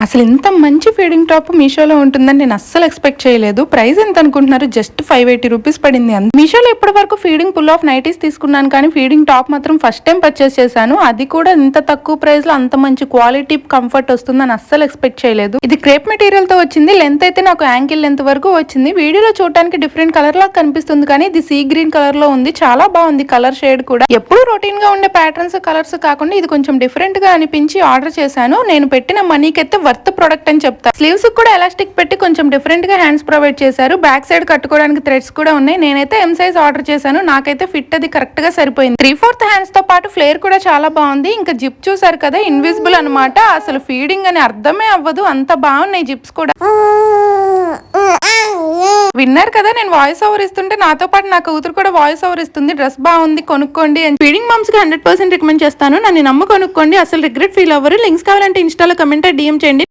అసలు ఇంత మంచి ఫీడింగ్ టాప్ మీషోలో ఉంటుందని నేను అస్సలు ఎక్స్పెక్ట్ చేయలేదు. ప్రైస్ ఎంత అనుకుంటున్నారు? జస్ట్ 580 రూపీస్ పడింది. మీషోలో ఇప్పటి వరకు ఫీడింగ్ పుల్ ఆఫ్ నైటీస్ తీసుకున్నాను, కానీ ఫీడింగ్ టాప్ మాత్రం ఫస్ట్ టైం పర్చేస్ చేశాను. అది కూడా ఇంత తక్కువ ప్రైస్ లో అంత మంచి క్వాలిటీ కంఫర్ట్ వస్తుందని అస్సలు ఎక్స్పెక్ట్ చేయలేదు. ఇది క్రేప్ మెటీరియల్ తో వచ్చింది. లెంత్ అయితే నాకు యాంకిల్ లెంత్ వరకు వచ్చింది. వీడియోలో చూడడానికి డిఫరెంట్ కలర్ లా కనిపిస్తుంది, కానీ ఇది సీ గ్రీన్ కలర్ లో ఉంది. చాలా బాగుంది కలర్ షేడ్ కూడా. ఎప్పుడు రొటీన్ గా ఉండే ప్యాటర్న్స్ కలర్స్ కాకుండా ఇది కొంచెం డిఫరెంట్ గా అనిపించి ఆర్డర్ చేశాను. నేను పెట్టిన మనీకి అయితే వర్త్ ప్రొడక్ట్ అని చెప్తా. స్లీవ్స్ కూడా ఎలాస్టిక్ పెట్టి కొంచెం డిఫరెంట్ గా హ్యాండ్స్ ప్రొవైడ్ చేశారు. బ్యాక్ సైడ్ కట్టుకోవడానికి థ్రెడ్స్ కూడా ఉన్నాయి. నేనైతే ఎం సైజ్ ఆర్డర్ చేశాను. నాకైతే ఫిట్ అది కరెక్ట్ గా సరిపోయింది. 3/4 హ్యాండ్స్ తో పాటు ఫ్లేర్ కూడా చాలా బాగుంది. ఇంకా జిప్ చూసారు కదా, ఇన్విజిబుల్ అనమాట. అసలు ఫీడింగ్ అని అర్థమే అవ్వదు, అంత బాగున్నాయి జిప్స్ కూడా. విన్నారు కదా, నేను వాయిస్ ఓవర్ ఇస్తుంటే నాతో పాటు నా కూతురు కూడా వాయిస్ ఓవర్ ఇస్తుంది. డ్రెస్ బాగుంది, కొనుక్కోండి అని. ఫీడింగ్ మమ్స్ కి 100% రికమెండ్ చేస్తాను. నన్ను నమ్ము కొనుక్కోండి, అసలు రిగ్రెట్ ఫీల్ అవ్వరు. లింక్స్ కావాలంటే ఇన్స్టాలో కమెంట్ డిఎం చేయండి.